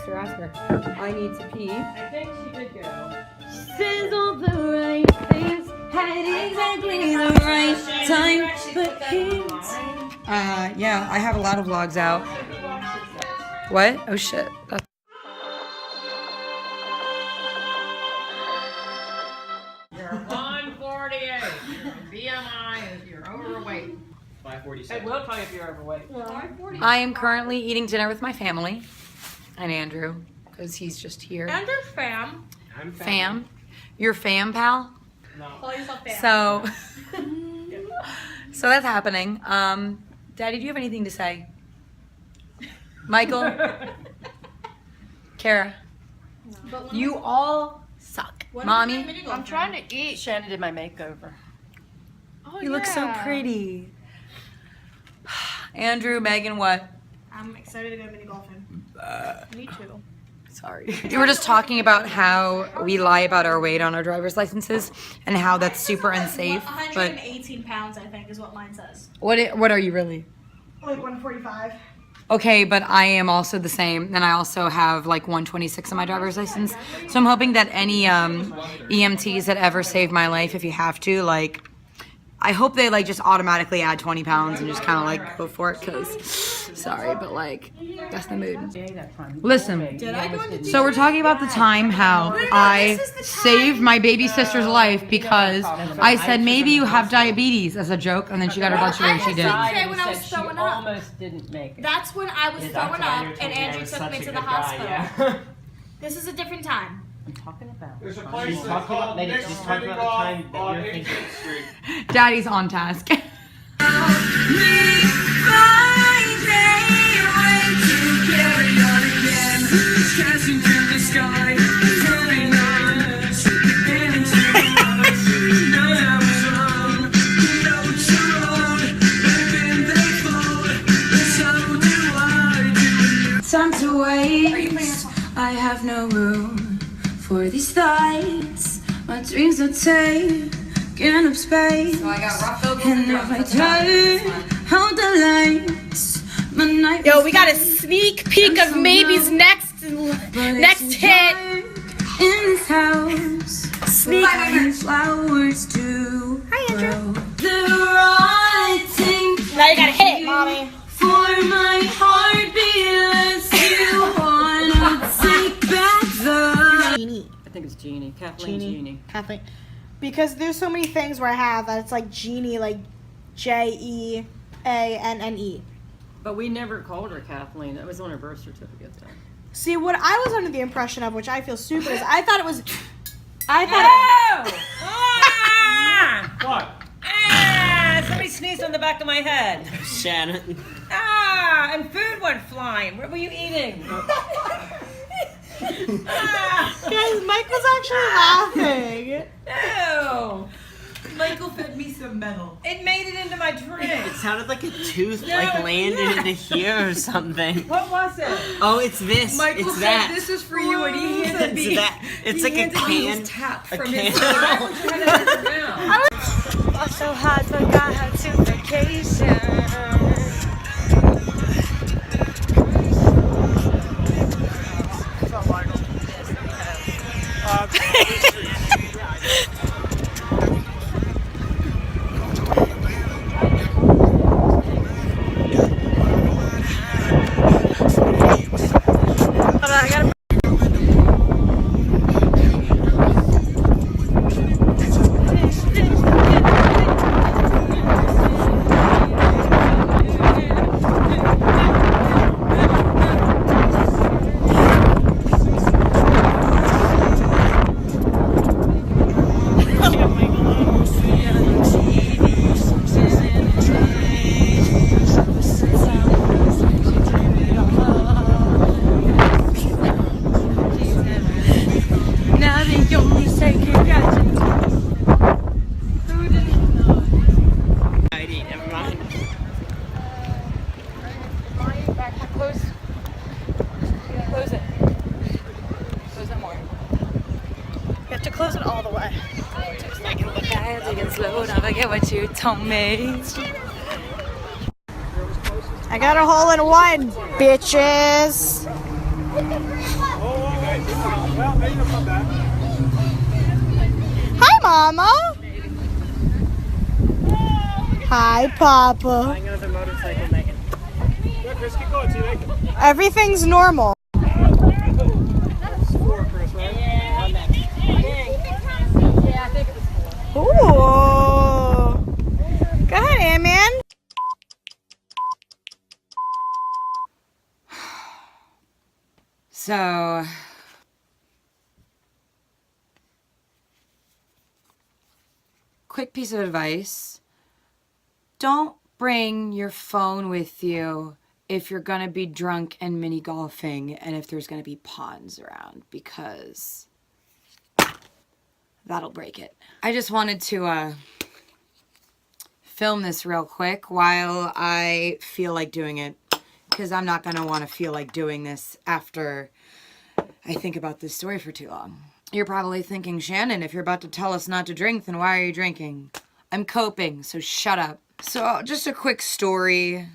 her, ask her. I need to pee. I think she did go. Says all the right things, had exactly the right time, but yeah, I have a lot of vlogs out. What? Oh shit. That's You're 148. Your BMI is you're overweight. 547. It will tell you if you're overweight. I am currently eating dinner with my family and Andrew, because he's just here. Andrew's fam. I'm Fam? Your fam, pal? No. Call yourself fam. So that's happening. Daddy, do you have anything to say? Michael? Kara? No. You all suck. Mommy? I'm trying to eat. Shannon did my makeover. Oh, You look so pretty. Andrew, Megan, what? I'm excited to go mini golfing. Me too. Sorry. We were just talking about how we lie about our weight on our driver's licenses and how that's super unsafe. But 118 pounds, I think, is what mine says. what are you really? Like 145. Okay, but I am also the same, and I also have like 126 on my driver's license. So I'm hoping that any EMTs that ever saved my life, if you have to, like, I hope they like just automatically add 20 pounds and just kind of like go for it, because, sorry, but like, that's the mood. Listen, so we're talking about the time how I saved my baby sister's life because I said maybe you have diabetes as a joke, and then she got her blood sugar and she did. Okay, when I was throwing up. Almost didn't make it. That's when I was throwing up and Andrew took me to the hospital. Yeah. This is a different time. I'm talking about. She's talking about the time that you're thinking straight. Daddy's on task. Time to waste. I have no room for these thoughts. My dreams are taking up space. So I got and if I turn out the lights, my night. Yo, we got a sneak peek of Maybe's next hit. In this house, Sneak peek. flowers do. Hi, Andrew. The right thing Now you gotta hit it, mommy. for my heartbeat. Let's you wanna take back the. I think it's Jeannie. Kathleen Jeannie. Kathleen. Because there's so many things where I have that it's like Jeannie, like Jeanne. But we never called her Kathleen. That was on her birth certificate, though. See, what I was under the impression of, which I feel stupid, is I thought it was. What? Ah! Somebody sneezed on the back of my head. Shannon. Ah! And food went flying. What were you eating? Guys, Mike was actually laughing. No! Michael fed me some metal. It made it into my drink. It sounded like a tooth No, like landed yeah. into here or something. What was it? Oh, it's this. Michael it's said that. this is for you, and he handed me. It's that. It's like a can. Tap A from can. his. I'm so hot, forgot how to vacation. Close it all the way. Forget what you told me. I got a hole in one, bitches. Well, maybe they'll come back. Hi, Mama. Hi, Papa. Buying another motorcycle, Megan. Yeah, Chris, keep going. See you later. Everything's normal. That's 4, Chris, right? Ooh. Go ahead, Ant-Man. So, quick piece of advice. Don't bring your phone with you if you're going to be drunk and mini golfing and if there's going to be ponds around, because that'll break it. I just wanted to film this real quick while I feel like doing it, because I'm not going to want to feel like doing this after I think about this story for too long. You're probably thinking, Shannon, if you're about to tell us not to drink, then why are you drinking? I'm coping, so shut up. So just a quick story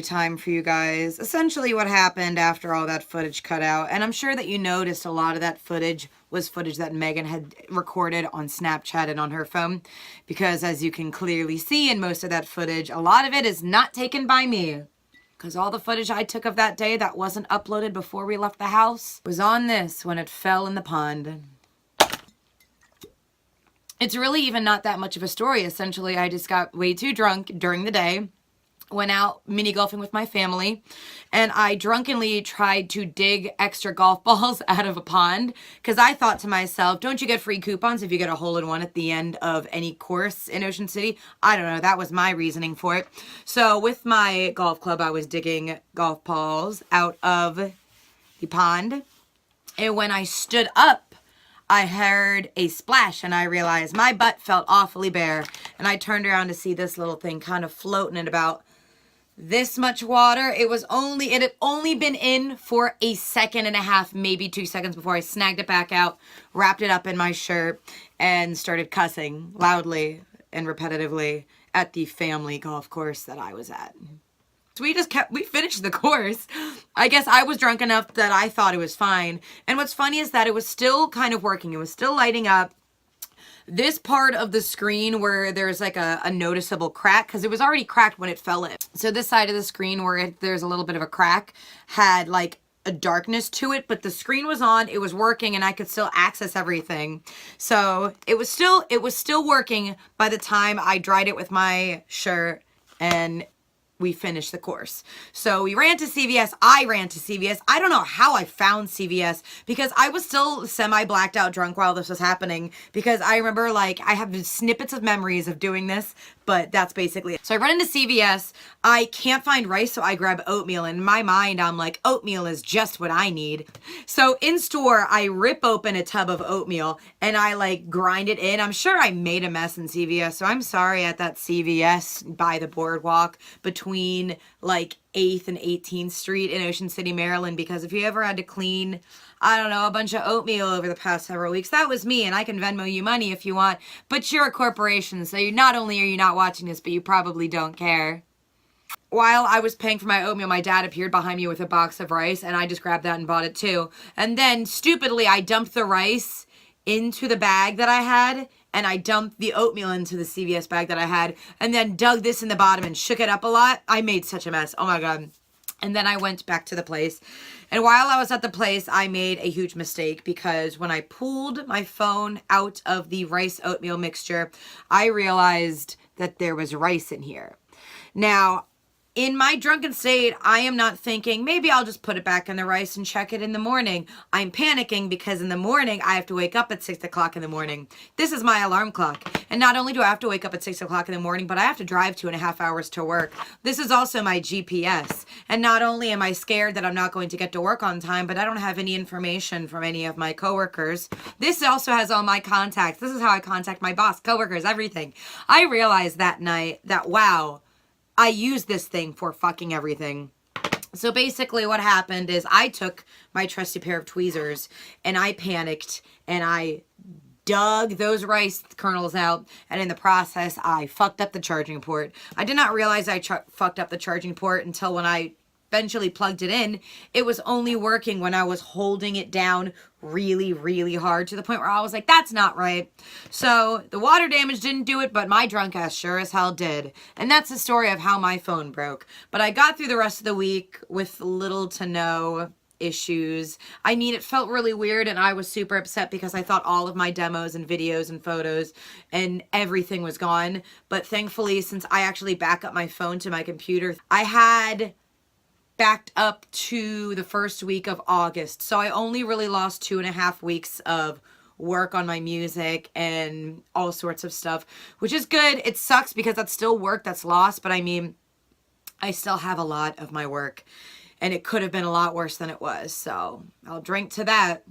time for you guys. Essentially what happened after all that footage cut out, and I'm sure that you noticed a lot of that footage was footage that Megan had recorded on Snapchat and on her phone, because as you can clearly see in most of that footage, a lot of it is not taken by me. Because all the footage I took of that day that wasn't uploaded before we left the house was on this when it fell in the pond. It's really even not that much of a story. Essentially, I just got way too drunk during the day, went out mini golfing with my family, and I drunkenly tried to dig extra golf balls out of a pond, because I thought to myself, don't you get free coupons if you get a hole-in-one at the end of any course in Ocean City? I don't know. That was my reasoning for it. So with my golf club, I was digging golf balls out of the pond, and when I stood up, I heard a splash and I realized my butt felt awfully bare, and I turned around to see this little thing kind of floating in about this much water. It had only been in for a second and a half, maybe 2 seconds, before I snagged it back out, wrapped it up in my shirt, and started cussing loudly and repetitively at the family golf course that I was at. So we finished the course. I guess I was drunk enough that I thought it was fine. And what's funny is that it was still kind of working. It was still lighting up. This part of the screen where there's like a noticeable crack, because it was already cracked when it fell in. So this side of the screen where there's a little bit of a crack had like a darkness to it, but the screen was on, it was working, and I could still access everything. So it was still working by the time I dried it with my shirt and we finished the course. So we ran to CVS. I ran to CVS. I don't know how I found CVS, because I was still semi-blacked out drunk while this was happening, because I remember, like, I have snippets of memories of doing this, but that's basically it. So I run into CVS. I can't find rice, so I grab oatmeal. In my mind, I'm like, oatmeal is just what I need. So in store, I rip open a tub of oatmeal and I like grind it in. I'm sure I made a mess in CVS, so I'm sorry at that CVS by the boardwalk between like 8th and 18th Street in Ocean City, Maryland, because if you ever had to clean, I don't know, a bunch of oatmeal over the past several weeks, that was me, and I can Venmo you money if you want, but you're a corporation, so not only are you not watching this, but you probably don't care. While I was paying for my oatmeal, my dad appeared behind me with a box of rice, and I just grabbed that and bought it too. And then, stupidly, I dumped the rice into the bag that I had, and I dumped the oatmeal into the CVS bag that I had, and then dug this in the bottom and shook it up a lot. I made such a mess. Oh my God. And then I went back to the place. And while I was at the place, I made a huge mistake, because when I pulled my phone out of the rice oatmeal mixture, I realized that there was rice in here. Now, in my drunken state, I am not thinking, maybe I'll just put it back in the rice and check it in the morning. I'm panicking because in the morning, I have to wake up at 6 o'clock in the morning. This is my alarm clock. And not only do I have to wake up at 6 o'clock in the morning, but I have to drive 2.5 hours to work. This is also my GPS. And not only am I scared that I'm not going to get to work on time, but I don't have any information from any of my coworkers. This also has all my contacts. This is how I contact my boss, coworkers, everything. I realized that night that, wow, I use this thing for fucking everything. So basically what happened is I took my trusty pair of tweezers and I panicked and I dug those rice kernels out, and in the process I fucked up the charging port. I did not realize I fucked up the charging port until when I eventually plugged it in, it was only working when I was holding it down really, really hard to the point where I was like, that's not right. So the water damage didn't do it, but my drunk ass sure as hell did. And that's the story of how my phone broke. But I got through the rest of the week with little to no issues. I mean, it felt really weird, and I was super upset because I thought all of my demos and videos and photos and everything was gone. But thankfully, since I actually back up my phone to my computer, I had backed up to the first week of August. So I only really lost 2.5 weeks of work on my music and all sorts of stuff, which is good. It sucks because that's still work that's lost, but I mean, I still have a lot of my work. And it could have been a lot worse than it was. So I'll drink to that.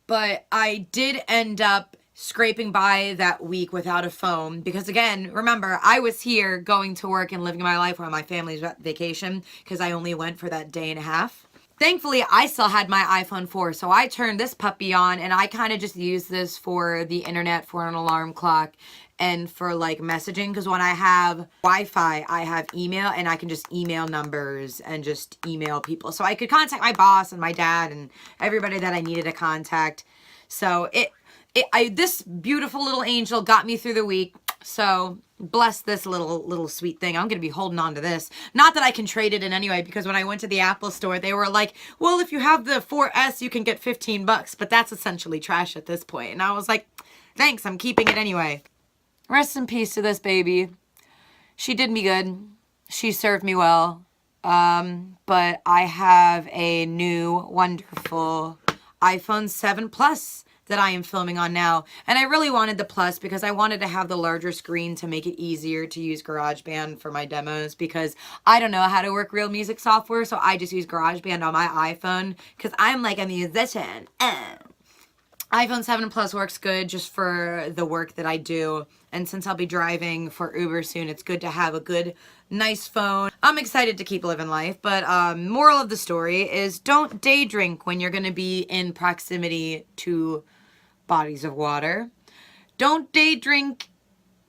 But I did end up scraping by that week without a phone. Because again, remember, I was here going to work and living my life while my family's on vacation. Because I only went for that day and a half. Thankfully, I still had my iPhone 4. So I turned this puppy on. And I kind of just used this for the internet, for an alarm clock, and for like messaging, because when I have Wi-Fi, I have email, and I can just email numbers and just email people. So I could contact my boss and my dad and everybody that I needed to contact. So this beautiful little angel got me through the week. So bless this little sweet thing. I'm going to be holding on to this. Not that I can trade it in any way, because when I went to the Apple store, they were like, well, if you have the 4S, you can get $15, but that's essentially trash at this point. And I was like, thanks, I'm keeping it anyway. Rest in peace to this baby. She did me good. She served me well. But I have a new, wonderful iPhone 7 Plus that I am filming on now. And I really wanted the Plus because I wanted to have the larger screen to make it easier to use GarageBand for my demos, because I don't know how to work real music software, so I just use GarageBand on my iPhone because I'm like a musician. iPhone 7 Plus works good just for the work that I do. And since I'll be driving for Uber soon, it's good to have a good, nice phone. I'm excited to keep living life. But moral of the story is don't day drink when you're going to be in proximity to bodies of water. Don't day drink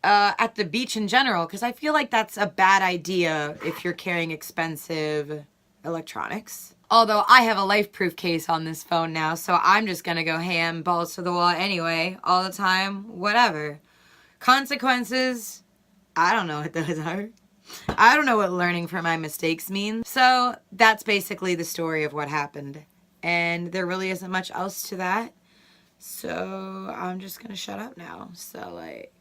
at the beach in general, because I feel like that's a bad idea if you're carrying expensive electronics. Although I have a life-proof case on this phone now, so I'm just gonna go ham, balls to the wall anyway, all the time, whatever. Consequences, I don't know what those are. I don't know what learning from my mistakes means. So that's basically the story of what happened. And there really isn't much else to that. So I'm just gonna shut up now. So like...